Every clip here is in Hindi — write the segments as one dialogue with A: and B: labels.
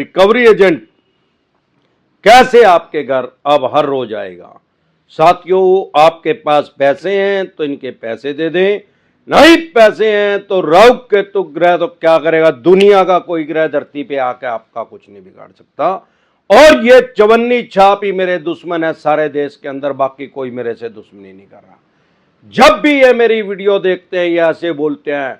A: रिकवरी एजेंट कैसे आपके घर अब हर रोज आएगा। साथियों, आपके पास पैसे हैं तो इनके पैसे दे दें, नहीं पैसे हैं तो राहु केतु ग्रह तो क्या करेगा, दुनिया का कोई ग्रह धरती पे आके आपका कुछ नहीं बिगाड़ सकता। और ये चवन्नी छाप ही मेरे दुश्मन है सारे देश के अंदर, बाकी कोई मेरे से दुश्मनी नहीं कर रहा। जब भी ये मेरी वीडियो देखते हैं ये ऐसे बोलते हैं,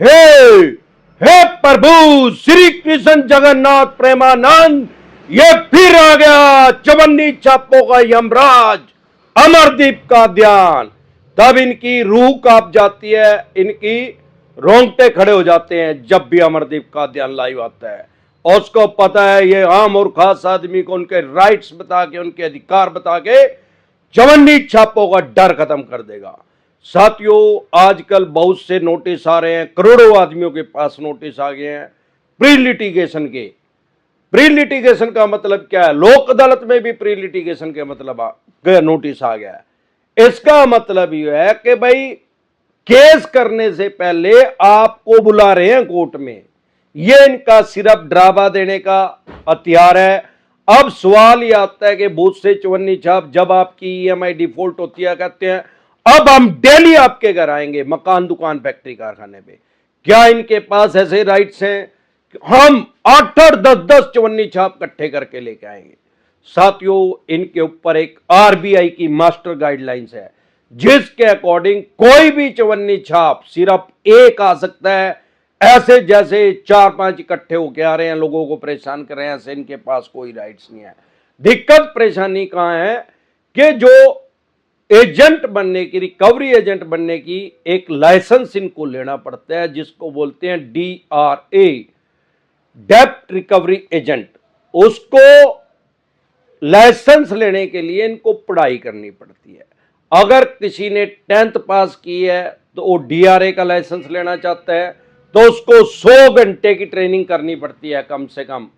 A: हे हे प्रभु श्री कृष्ण जगन्नाथ प्रेमानंद, ये फिर आ गया चवन्नी छापों का यमराज, अमरदीप का ध्यान। तब इनकी रूह कांप जाती है, इनकी रोंगटे खड़े हो जाते हैं जब भी अमरदीप का ध्यान लाइव आता है। और उसको पता है ये आम और खास आदमी को उनके राइट्स बता के, उनके अधिकार बता के चवन्नी छापों का डर खत्म कर देगा। साथियों, आजकल बहुत से नोटिस आ रहे हैं, करोड़ों आदमियों के पास नोटिस आ गए हैं प्री लिटिगेशन के। प्री लिटिगेशन का मतलब क्या है? लोक अदालत में भी प्री लिटिगेशन के मतलब नोटिस आ गया है। इसका मतलब यह है कि भाई केस करने से पहले आपको बुला रहे हैं कोर्ट में। यह इनका सिर्फ ड्रामा देने का हथियार है। अब सवाल यह आता है कि बहुत से चवन्नी छाप जब आपकी ईएमआई डिफॉल्ट होती है कहते हैं अब हम डेली आपके घर आएंगे, मकान दुकान फैक्ट्री कारखाने पे। क्या इनके पास ऐसे राइट्स हैं? हम 8-8 10-10 चवन्नी छाप इकट्ठे करके लेके आएंगे। साथियों, इनके ऊपर एक आरबीआई की मास्टर गाइडलाइंस है जिसके अकॉर्डिंग कोई भी चवन्नी छाप सिर्फ एक आ सकता है। ऐसे जैसे 4-5 इकट्ठे होके आ रहे हैं, लोगों को परेशान कर रहे हैं, ऐसे इनके पास कोई राइट्स नहीं है। दिक्कत परेशानी कहां है कि जो एजेंट बनने की, रिकवरी एजेंट बनने की एक लाइसेंस इनको लेना पड़ता है जिसको बोलते हैं DRA, डेब्ट रिकवरी एजेंट। उसको लाइसेंस लेने के लिए इनको पढ़ाई करनी पड़ती है। अगर किसी ने 10th पास की है तो वो DRA का लाइसेंस लेना चाहता है तो उसको 100 घंटे की ट्रेनिंग करनी पड़ती है कम से कम।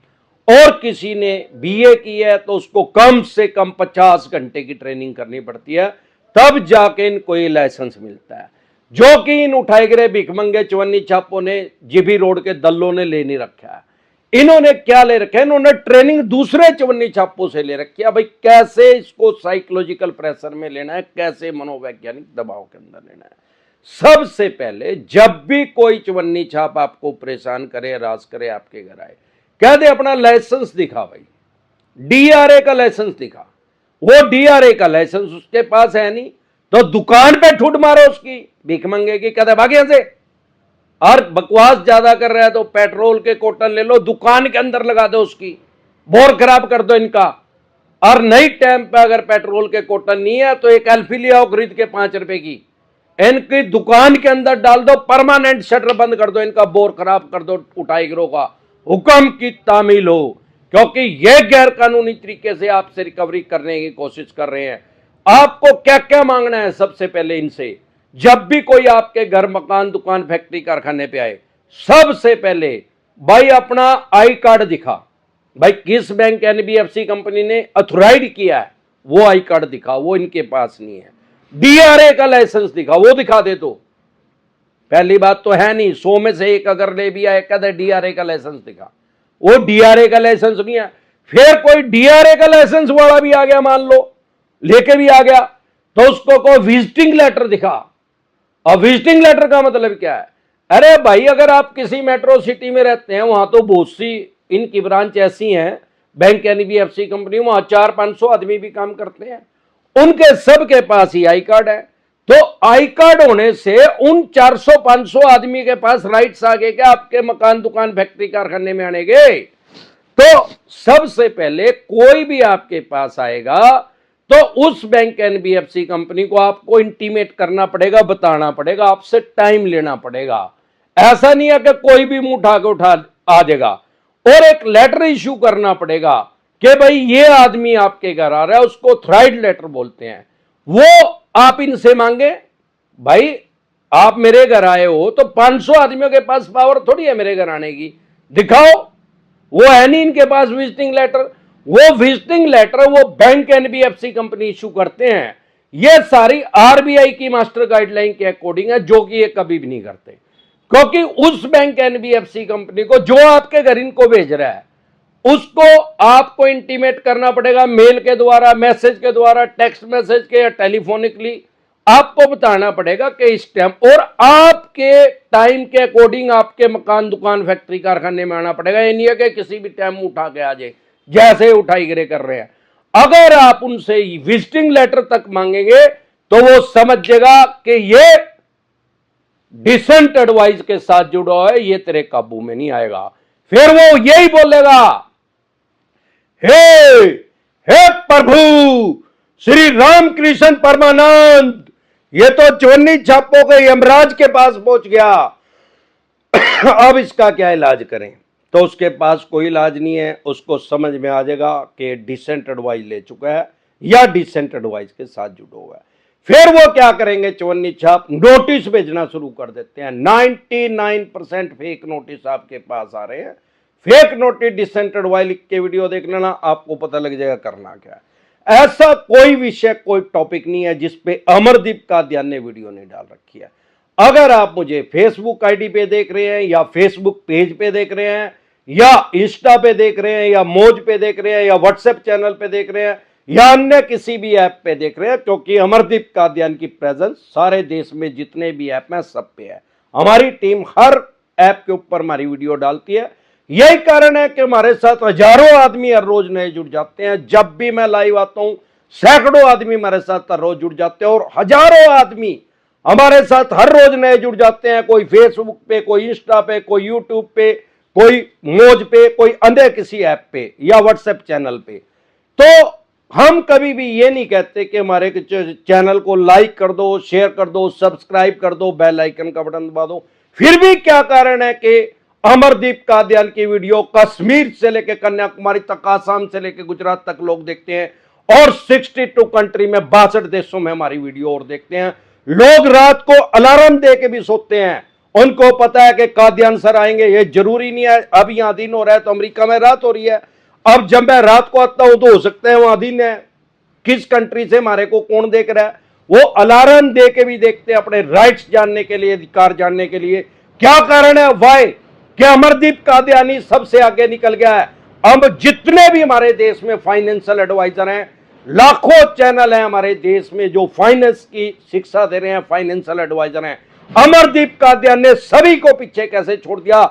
A: और किसी ने BA की है तो उसको कम से कम 50 घंटे की ट्रेनिंग करनी पड़ती है, तब जाके इनको ये लाइसेंस मिलता है, जो कि इन उठाए गिरे भिखमंगे चवन्नी छापों ने, जीबी रोड के दल्लों ने ले नहीं रखा है। इन्होंने क्या ले रखा है? इन्होंने ट्रेनिंग दूसरे चवन्नी छापों से ले रखी है। भाई कैसे इसको साइकोलॉजिकल प्रेशर में लेना है, कैसे मनोवैज्ञानिक दबाव के अंदर लेना है। सबसे पहले जब भी कोई चवन्नी छाप आपको परेशान करे, राज करे, आपके घर आए, कह दे अपना लाइसेंस दिखा, भाई DRA का लाइसेंस दिखा। वो DRA का लाइसेंस उसके पास है नहीं तो दुकान पे ठुड मारो उसकी, भीख मंगे की, कहते भाग यहां से। और बकवास ज्यादा कर रहा है तो पेट्रोल के कोटन ले लो, दुकान के अंदर लगा दो, उसकी बोर खराब कर दो इनका। और नई टाइम पे अगर पेट्रोल के कोटन नहीं है तो एक एल्फी ले आओ खरीद के 5 रुपए की, इनकी दुकान के अंदर डाल दो, परमानेंट शटर बंद कर दो, इनका बोर खराब कर दो। उठाई गिरोह का हुक्म की तामील हो, क्योंकि यह गैर कानूनी तरीके से आपसे रिकवरी करने की कोशिश कर रहे हैं। आपको क्या क्या मांगना है? सबसे पहले इनसे जब भी कोई आपके घर, मकान, दुकान, फैक्ट्री, कारखाने पे आए, सबसे पहले भाई अपना आई कार्ड दिखा। भाई किस बैंक NBFC कंपनी ने अथोराइज किया है वो आई कार्ड दिखा, वो इनके पास नहीं है। DRA का लाइसेंस दिखा, वो दिखा दे तो पहली बात तो है नहीं। 100 में से एक अगर ले भी आए, कहते DRA का लाइसेंस दिखा, वो DRA का लाइसेंस नहीं है। फिर कोई DRA का लाइसेंस वाला भी आ गया, मान लो लेके भी आ गया, तो उसको कोई विजिटिंग लेटर दिखा। अब विजिटिंग लेटर का मतलब क्या है? अरे भाई अगर आप किसी मेट्रो सिटी में रहते हैं, वहां तो बहुत सी इनकी ब्रांच ऐसी हैं, बैंक NBFC कंपनी, वहां 400-500 आदमी भी काम करते हैं, उनके सबके पास ही आई कार्ड है। तो आई कार्ड होने से उन 400-500 आदमी के पास राइट्स आ गए क्या आपके मकान, दुकान, फैक्ट्री, कारखाने में आने के? तो सबसे पहले कोई भी आपके पास आएगा तो उस बैंक NBFC कंपनी को आपको इंटीमेट करना पड़ेगा, बताना पड़ेगा, आपसे टाइम लेना पड़ेगा। ऐसा नहीं है कि कोई भी मुंह उठा आ जाएगा। और एक लेटर इश्यू करना पड़ेगा कि भाई ये आदमी आपके घर आ रहा है, उसको थ्राइड लेटर बोलते हैं। वो आप इनसे मांगे, भाई आप मेरे घर आए हो तो 500 आदमियों के पास पावर थोड़ी है मेरे घर आने की, दिखाओ। वो है नहीं इनके पास विजिटिंग लेटर। वो विजिटिंग लेटर वो बैंक NBFC कंपनी इशू करते हैं। ये सारी RBI की मास्टर गाइडलाइन के अकॉर्डिंग है, जो कि ये कभी भी नहीं करते, क्योंकि उस बैंक NBFC कंपनी को जो आपके घर इनको भेज रहा है उसको आपको इंटीमेट करना पड़ेगा मेल के द्वारा, मैसेज के द्वारा, टेक्स्ट मैसेज के या टेलीफोनिकली। आपको बताना पड़ेगा कि इस टाइम, और आपके टाइम के अकॉर्डिंग आपके मकान, दुकान, फैक्ट्री, कारखाने में आना पड़ेगा। ये नहीं है कि किसी भी टाइम उठा के आ जाए जैसे उठाई गिरे कर रहे हैं। अगर आप उनसे विजिटिंग लेटर तक मांगेंगे तो वो समझेगा कि ये डिसेंट एडवाइस के साथ जुड़ा है, ये तेरे काबू में नहीं आएगा। फिर वो यही बोलेगा, हे हे प्रभु श्री रामकृष्ण परमानंद, ये तो चवन्नी छापों के यमराज के पास पहुंच गया, अब इसका क्या इलाज करें। तो उसके पास कोई इलाज नहीं है। उसको समझ में आ जाएगा कि डिसेंट एडवाइस ले चुका है या डिसेंट एडवाइस के साथ जुड़ा हुआ है। फिर वो क्या करेंगे, चवन्नी छाप नोटिस भेजना शुरू कर देते हैं। 99% फेक नोटिस आपके पास आ रहे हैं। फेक नोटिस डिसेंट एडवाइस लिख के वीडियो देख लेना, आपको पता लग जाएगा करना क्या है। ऐसा कोई विषय, कोई टॉपिक नहीं है जिसपे अमरदीप कादियान ने वीडियो नहीं डाल रखी है। अगर आप मुझे फेसबुक आईडी पे देख रहे हैं या फेसबुक पेज पे देख रहे हैं या इंस्टा पे देख रहे हैं या मौज पे देख रहे हैं या व्हाट्सएप चैनल पे देख रहे हैं या अन्य किसी भी ऐप पे देख रहे हैं, क्योंकि अमरदीप कादियान की प्रेजेंस सारे देश में जितने भी ऐप हैं सब पे है। हमारी टीम हर ऐप के ऊपर हमारी वीडियो डालती है। यही कारण है कि हमारे साथ हजारों आदमी हर रोज नए जुड़ जाते हैं। जब भी मैं लाइव आता हूं सैकड़ों आदमी हमारे साथ हर रोज जुड़ जाते हैं और हजारों आदमी हमारे साथ हर रोज नए जुड़ जाते हैं। कोई फेसबुक पे, कोई इंस्टा पे, कोई यूट्यूब पे, कोई मौज पे, कोई अन्य किसी ऐप पे या व्हाट्सएप चैनल पे। तो हम कभी भी ये नहीं कहते कि हमारे चैनल को लाइक कर दो, शेयर कर दो, सब्सक्राइब कर दो, बेल आइकन का बटन दबा दो। फिर भी क्या कारण है कि अमरदीप कादियान की वीडियो कश्मीर से लेकर कन्याकुमारी तक, आसाम से लेकर गुजरात तक लोग देखते हैं और 62 कंट्री में 62 देशों में हमारी वीडियो और देखते हैं। लोग रात को अलार्म दे के भी सोते हैं। उनको पता है कि कादियान सर आएंगे। ये जरूरी नहीं है अब यहां दिन हो रहा है तो अमेरिका में रात हो रही है। अब जब मैं रात को आता हूं तो हो सकता है वहां दिन है। किस कंट्री से हमारे को कौन देख रहा है, वो अलार्म दे के भी देखते हैं अपने राइट्स जानने के लिए, अधिकार जानने के लिए। क्या कारण है, वाई, कि अमरदीप कादियानी सबसे आगे निकल गया है। अब जितने भी हमारे देश में फाइनेंशियल एडवाइजर हैं, लाखों चैनल हैं हमारे देश में जो फाइनेंस की शिक्षा दे रहे हैं, फाइनेंशियल एडवाइजर हैं, अमरदीप कादियान ने सभी को पीछे कैसे छोड़ दिया।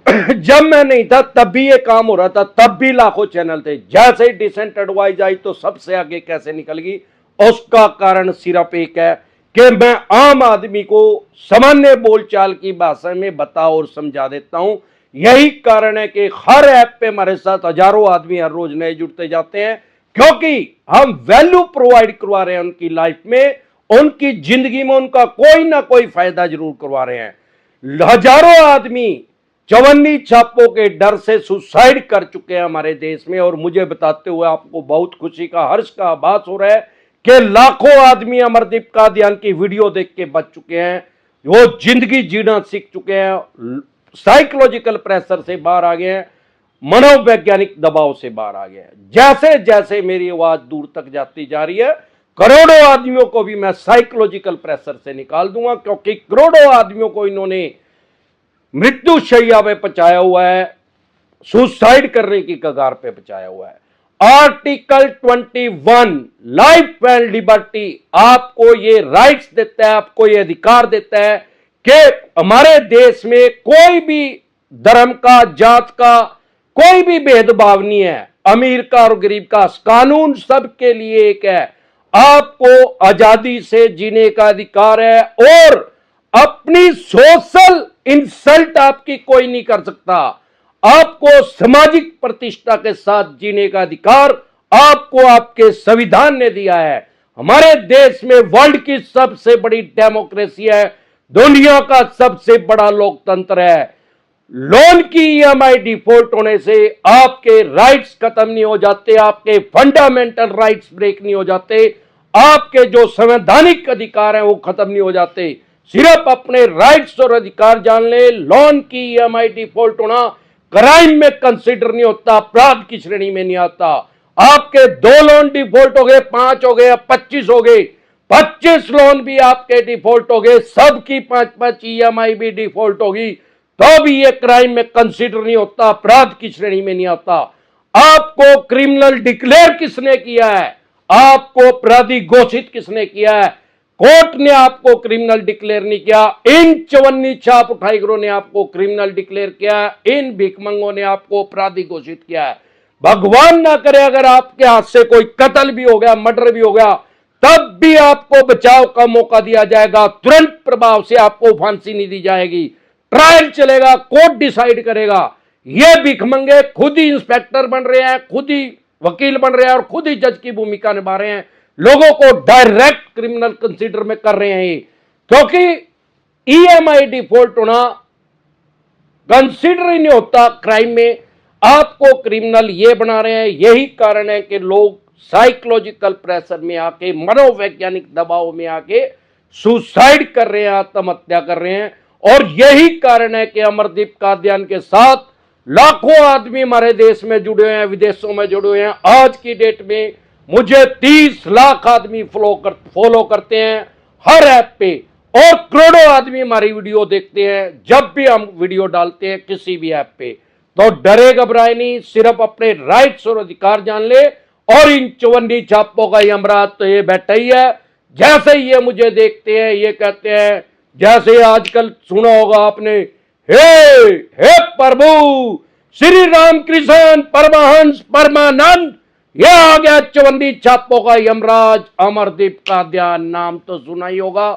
A: जब मैं नहीं था तब भी ये काम हो रहा था, तब भी लाखों चैनल थे। जैसे ही डिसेंट एडवाइस आई तो सबसे आगे कैसे निकल गई। उसका कारण सिर्फ एक है कि मैं आम आदमी को सामान्य बोलचाल की भाषा में बता और समझा देता हूं। यही कारण है कि हर ऐप पे हमारे साथ हजारों आदमी हर रोज नए जुड़ते जाते हैं, क्योंकि हम वैल्यू प्रोवाइड करवा रहे हैं उनकी लाइफ में, उनकी जिंदगी में उनका कोई ना कोई फायदा जरूर करवा रहे हैं। हजारों आदमी चवन्नी छापों के डर से सुसाइड कर चुके हैं हमारे देश में, और मुझे बताते हुए आपको बहुत खुशी का, हर्ष का आभास हो रहा है कि लाखों आदमी अमरदीप कादियान की वीडियो देख के बच चुके हैं। वो जिंदगी जीना सीख चुके हैं, साइकोलॉजिकल प्रेशर से बाहर आ गए हैं, मनोवैज्ञानिक दबाव से बाहर आ गए हैं। जैसे जैसे मेरी आवाज दूर तक जाती जा रही है, करोड़ों आदमियों को भी मैं साइकोलॉजिकल प्रेशर से निकाल दूंगा, क्योंकि करोड़ों आदमियों को इन्होंने मृत्यु शैया पे पहुंचाया हुआ है, सुसाइड करने की कगार पे पहुंचाया हुआ है। आर्टिकल 21 लाइफ एंड लिबर्टी आपको ये राइट्स देता है, आपको ये अधिकार देता है कि हमारे देश में कोई भी धर्म का, जात का कोई भी भेदभाव नहीं है, अमीर का और गरीब का। कानून सबके लिए एक है। आपको आजादी से जीने का अधिकार है और अपनी सोशल इंसल्ट आपकी कोई नहीं कर सकता। आपको सामाजिक प्रतिष्ठा के साथ जीने का अधिकार आपको आपके संविधान ने दिया है। हमारे देश में वर्ल्ड की सबसे बड़ी डेमोक्रेसी है, दुनिया का सबसे बड़ा लोकतंत्र है। लोन की ईएमआई डिफॉल्ट होने से आपके राइट्स खत्म नहीं हो जाते, आपके फंडामेंटल राइट्स ब्रेक नहीं हो जाते, आपके जो संवैधानिक अधिकार हैं वो खत्म नहीं हो जाते। सिर्फ अपने राइट्स और अधिकार जान ले। लोन की ईएमआई डिफॉल्ट होना क्राइम में कंसीडर नहीं होता, अपराध की श्रेणी में नहीं आता। आपके 2 लोन डिफॉल्ट हो गए, 5 हो गए, 25 हो गए, 25 लोन भी आपके डिफॉल्ट हो गए, सबकी 5-5 ईएमआई भी डिफॉल्ट होगी, तो भी ये क्राइम में कंसीडर नहीं होता, अपराध की श्रेणी में नहीं आता। आपको क्रिमिनल डिक्लेयर किसने किया है? आपको अपराधी घोषित किसने किया है? कोर्ट ने आपको क्रिमिनल डिक्लेयर नहीं किया। इन चवन्नी छाप उठाईगरों ने आपको क्रिमिनल डिक्लेयर किया है। इन भिखमंगों ने आपको अपराधी घोषित किया है। भगवान ना करे अगर आपके हाथ से कोई कत्ल भी हो गया, मर्डर भी हो गया, तब भी आपको बचाव का मौका दिया जाएगा। तुरंत प्रभाव से आपको फांसी नहीं दी जाएगी। ट्रायल चलेगा, कोर्ट डिसाइड करेगा। ये भिखमंगे खुद ही इंस्पेक्टर बन रहे हैं, खुद ही वकील बन रहे हैं और खुद ही जज की भूमिका निभा रहे हैं। लोगों को डायरेक्ट क्रिमिनल कंसीडर में कर रहे हैं, क्योंकि ईएमआई डिफॉल्ट होना कंसीडर ही नहीं होता क्राइम में। आपको क्रिमिनल ये बना रहे हैं। यही कारण है कि लोग साइकोलॉजिकल प्रेशर में आके, मनोवैज्ञानिक दबाव में आके सुसाइड कर रहे हैं, आत्महत्या कर रहे हैं। और यही कारण है कि अमरदीप कादियान के साथ लाखों आदमी हमारे देश में जुड़े हुए हैं, विदेशों में जुड़े हुए हैं। आज की डेट में मुझे 30 लाख आदमी फॉलो करते हैं हर ऐप पे, और करोड़ों आदमी हमारी वीडियो देखते हैं जब भी हम वीडियो डालते हैं किसी भी ऐप पे। तो डरे घबराए नहीं, सिर्फ अपने राइट्स और अधिकार जान ले। और इन चवन्नी छापों का यमराज तो ये बैठा ही है। जैसे ही ये मुझे देखते हैं, ये कहते हैं, जैसे आजकल सुना होगा आपने, हे प्रभु श्री रामकृष्ण परमहंस परमानंद, यह आ गया चवन्नी छापों का यमराज अमरदीप कादियान। नाम तो सुना ही होगा।